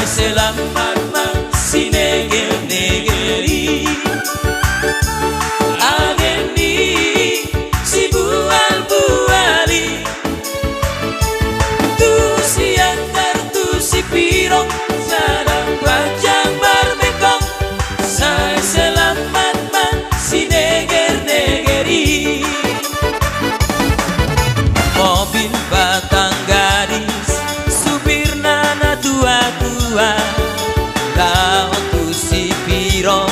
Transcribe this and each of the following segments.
selamat masih negeri ageni si buali tu si antar tu si pirong sadang bajang barbekong saya selamat masih negeri mobil batang gadis supir nana tua-tua lawan tu si piro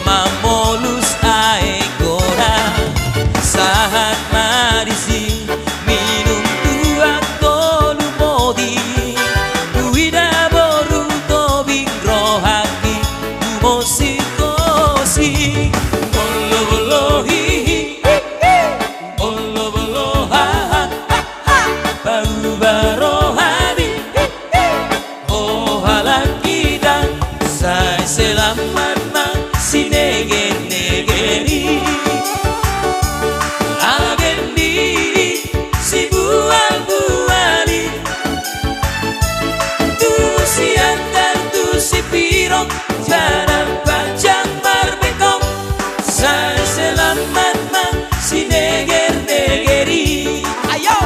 mamolus aegora sahat marisi minum tua tolu modi duida boru tobing rohaki dumosi kosi bolo bolo hihi bolo bolo ha ha ha baru baro hadi oh halaki dan saya selamat masih negeri ageni si buali tu si antar tu si pirong jarang panjang barbekong saya selamat masih negeri ayo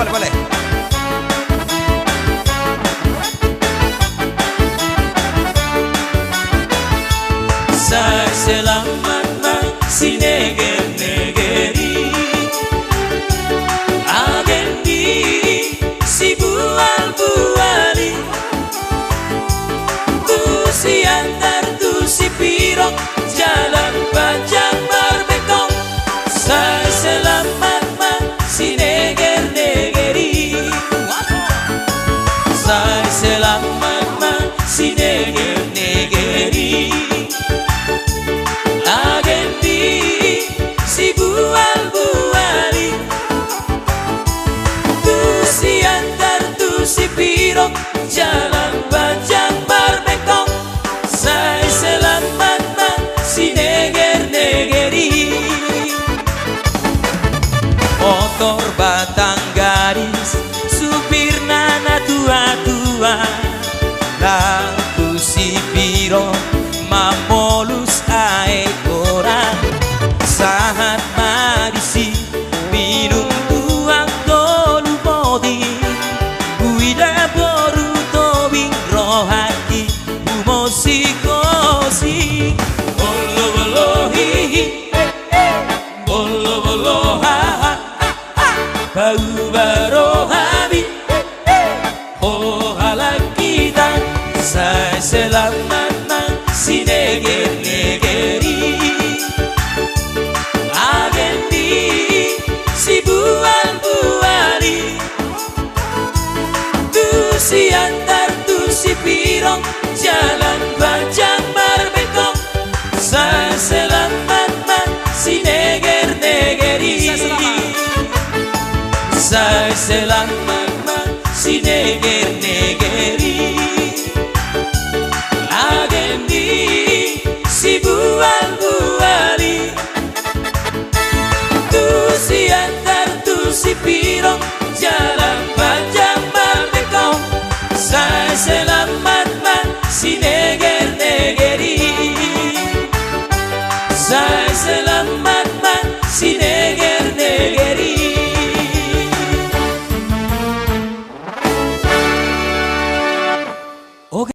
boleh. Saya selamat masih negeri ageni si buali tu si antar tu si pirong jalan panjang barbekong saya selamat masih negeri saya selamat masih negeri ageni si buali tu si antar tu si pirong jalan panjang barbekong saya selamat masih negeri motor batang gadis supir nana tua-tua laku si piro mamolus aegora sahat marisi minum tuang tolu modi uida boru tobing rohaki umosi kosi bolo bolo hihi bolo bolo ha ha bau baro habi oh halaki dan saya selamat masih negeri ageni si buali tu si antar tu si pirong jalan panjang barbekong saya selamat masih negeri saya selamat masih negeri ageni si buali tu si antar tu si pirong jalan panjang barbekong saya selamat masih negeri saya selamat masih negeri oke.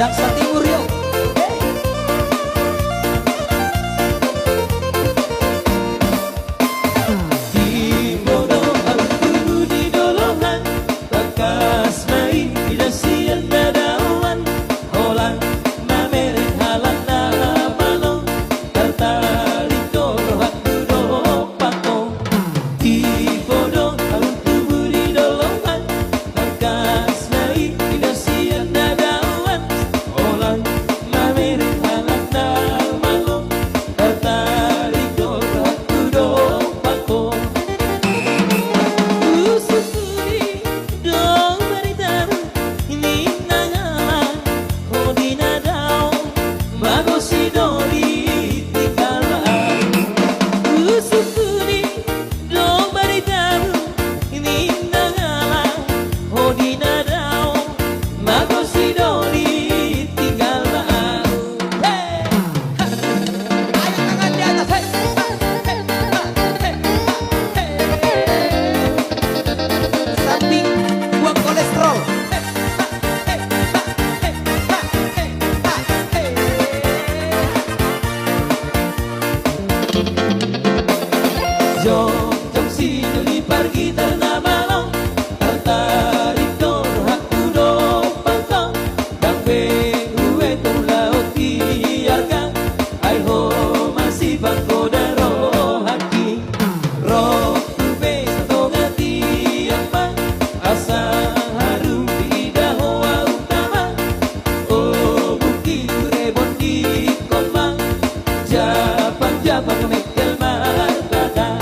Jaksa Timur yuk. Jom sino di pergi terna malam tertarik dor aku dopang kau dan uwe tong laut biarkan ai ho masih bangko daro hati roh ube satu ngati apa asa harum di dahoa utama oh bukti rebon di komang Japan mekel markata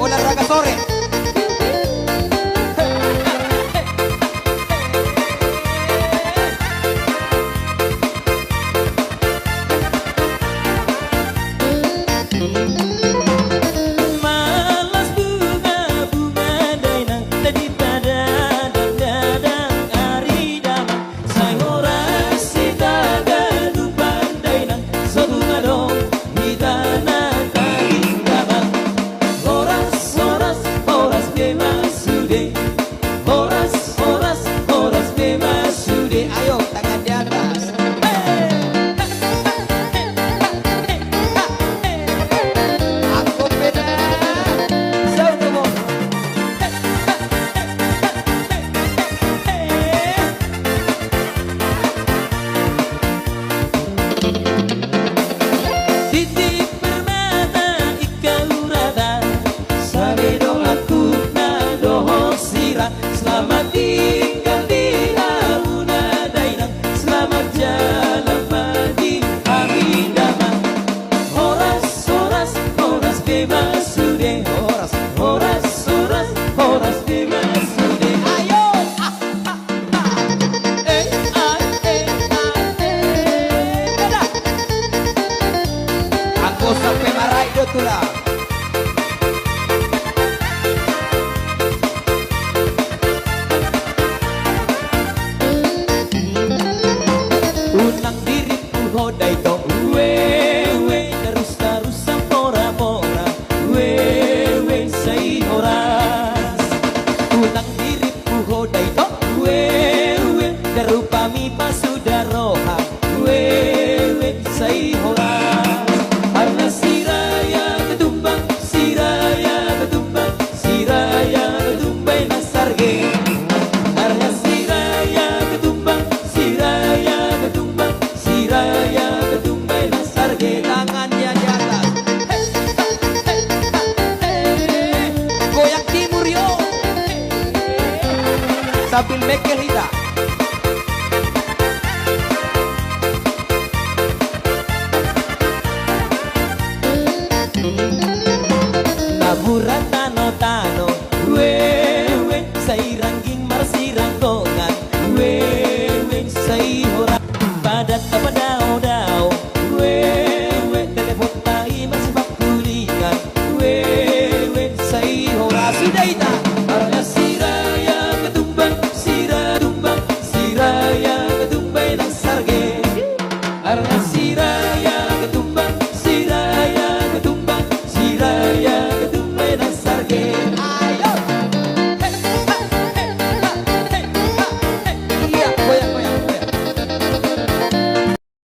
olahraga sore. Malas bunga-bunga dainang tadi tada dadang ari damang say horas sitaga dupan dainang sabunga dong hitana tadi damang horas bebas sude Ayo tangan di atas. Aku beda. Sound mo. Titip permata ikaw rada sabi doaku na doho sira selamat tinggal di hauna dainang selamat jalan pagi hari damang horas bebas sude horas bebas sude Ayo. Beda. Aku sampai marah itu tuh lah. unang diriku hodai to we terus pora we say horas unang diriku hodai to we darupami pasudaroha we say horas harna siraya ketumbang nasarge harna siraya ketumbang nasarge Tangannya di atas. Goyang timur yo. Sambil mekel hita.